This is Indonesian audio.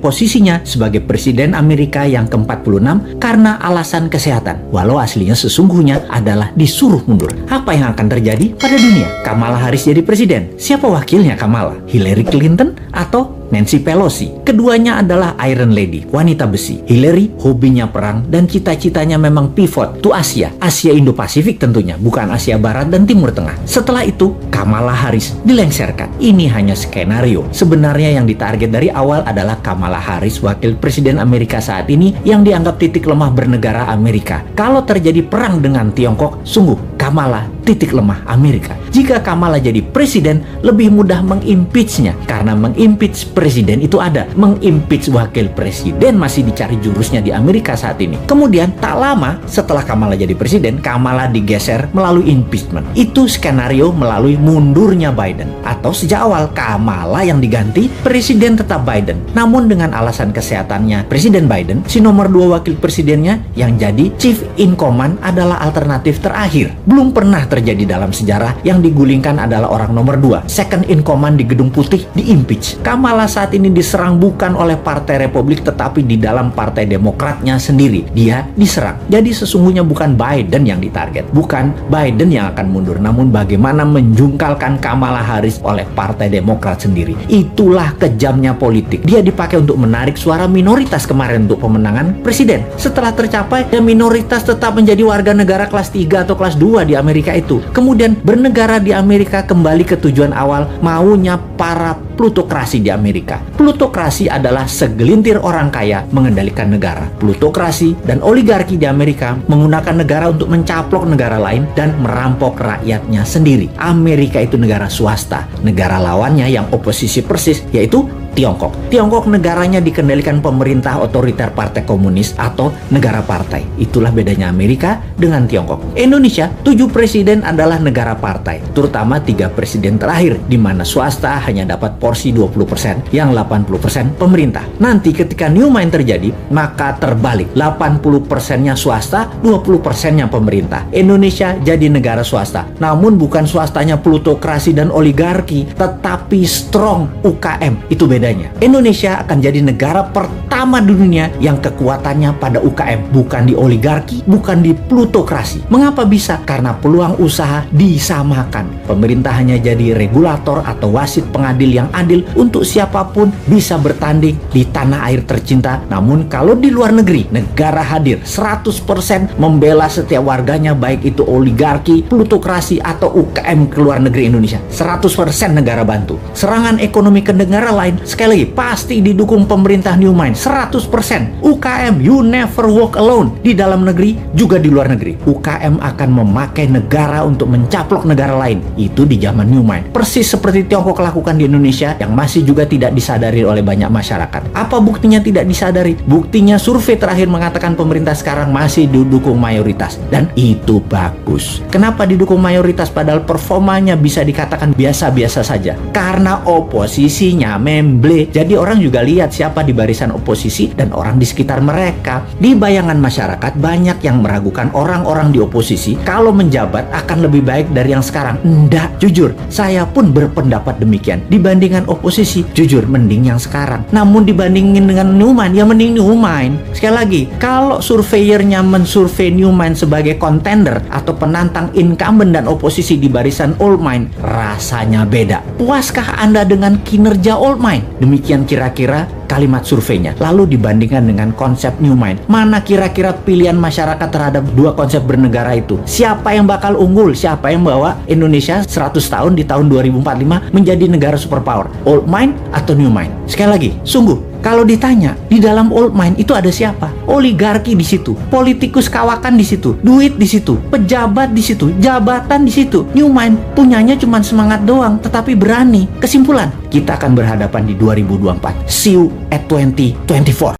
posisinya sebagai Presiden Amerika yang ke-46 karena alasan kesehatan, walau aslinya sesungguhnya adalah disuruh mundur. Apa yang akan terjadi pada dunia? Kamala Harris jadi presiden. Siapa wakilnya Kamala? Hillary Clinton atau Nancy Pelosi? Keduanya adalah Iron Lady, wanita besi. Hillary hobinya perang dan cita-citanya memang pivot to Asia Indo-Pasifik tentunya, bukan Asia Barat dan Timur Tengah. Setelah itu, Kamala Harris dilengsarkan. Ini hanya skenario. Sebenarnya yang ditarget dari awal adalah Kamala Harris, wakil presiden Amerika saat ini yang dianggap titik lemah bernegara Amerika. Kalau terjadi perang dengan Tiongkok, sungguh Kamala titik lemah Amerika. Jika Kamala jadi presiden, lebih mudah mengimpeachnya karena mengimpeach presiden itu ada. Mengimpeach wakil presiden masih dicari jurusnya di Amerika saat ini. Kemudian tak lama setelah Kamala jadi presiden, Kamala digeser melalui impeachment. Itu skenario melalui mundurnya Biden. Atau sejak awal Kamala yang diganti, presiden tetap Biden. Namun dengan alasan kesehatannya Presiden Biden, si nomor 2 wakil presidennya yang jadi chief in command adalah alternatif terakhir. Belum pernah terjadi dalam sejarah yang digulingkan adalah orang nomor 2, second in command di Gedung Putih, diimpeach. Kamala saat ini diserang bukan oleh Partai Republik tetapi di dalam Partai Demokratnya sendiri. Dia diserang. Jadi sesungguhnya bukan Biden yang ditarget, bukan Biden yang akan mundur, namun bagaimana menjungkalkan Kamala Harris oleh Partai Demokrat sendiri. Itulah kejamnya politik. Dia dipakai untuk menarik suara minoritas kemarin untuk pemenangan presiden. Setelah tercapai, ya minoritas tetap menjadi warga negara kelas 3 atau kelas 2 di Amerika itu. Kemudian bernegara di Amerika kembali ke tujuan awal, maunya para plutokrasi di Amerika. Plutokrasi adalah segelintir orang kaya mengendalikan negara. Plutokrasi dan oligarki di Amerika menggunakan negara untuk mencaplok negara lain dan merampok rakyatnya sendiri. Amerika itu negara swasta. Negara lawannya yang oposisi persis yaitu Tiongkok. Tiongkok negaranya dikendalikan pemerintah otoriter partai komunis atau negara partai. Itulah bedanya Amerika dengan Tiongkok. Indonesia, 7 presiden adalah negara partai, terutama 3 presiden terakhir, di mana swasta hanya dapat porsi 20%, yang 80% pemerintah. Nanti ketika new mind terjadi, maka terbalik, 80%-nya swasta, 20%-nya pemerintah. Indonesia jadi negara swasta, namun bukan swastanya plutokrasi dan oligarki, tetapi strong UKM. Itu beda. Indonesia akan jadi negara pertama di dunia yang kekuatannya pada UKM, bukan di oligarki, bukan di plutokrasi. Mengapa bisa? Karena peluang usaha disamakan. Pemerintah hanya jadi regulator atau wasit pengadil yang adil untuk siapapun bisa bertanding di tanah air tercinta. Namun kalau di luar negeri, negara hadir 100% membela setiap warganya, baik itu oligarki, plutokrasi atau UKM ke luar negeri Indonesia. 100% negara bantu. Serangan ekonomi ke negara lain sekali lagi pasti didukung pemerintah new mind 100%. UKM you never walk alone, di dalam negeri juga di luar negeri. UKM akan memakai negara untuk mencaplok negara lain. Itu di zaman new mind. Persis seperti Tiongkok lakukan di Indonesia yang masih juga tidak disadari oleh banyak masyarakat. Apa buktinya tidak disadari? Buktinya survei terakhir mengatakan pemerintah sekarang masih didukung mayoritas, dan itu bagus. Kenapa didukung mayoritas padahal performanya bisa dikatakan biasa-biasa saja? Karena oposisinya Jadi orang juga lihat siapa di barisan oposisi dan orang di sekitar mereka. Di bayangan masyarakat banyak yang meragukan orang-orang di oposisi kalau menjabat akan lebih baik dari yang sekarang. Enggak, jujur, saya pun berpendapat demikian. Dibandingkan oposisi, jujur mending yang sekarang. Namun dibandingin dengan Newman, ya mending Newman. Sekali lagi, kalau surveyornya mensurvei Newman sebagai contender atau penantang incumbent dan oposisi di barisan old mind, rasanya beda. Puaskah Anda dengan kinerja old mind? Demikian kira-kira kalimat surveinya. Lalu dibandingkan dengan konsep new mind, mana kira-kira pilihan masyarakat terhadap dua konsep bernegara itu? Siapa yang bakal unggul? Siapa yang bawa Indonesia 100 tahun di tahun 2045 menjadi negara superpower? Old mind atau new mind? Sekali lagi, sungguh kalau ditanya, di dalam old mind itu ada siapa? Oligarki di situ, politikus kawakan di situ, duit di situ, pejabat di situ, jabatan di situ. New mind punyanya cuma semangat doang, tetapi berani. Kesimpulan, kita akan berhadapan di 2024. See you at 2024.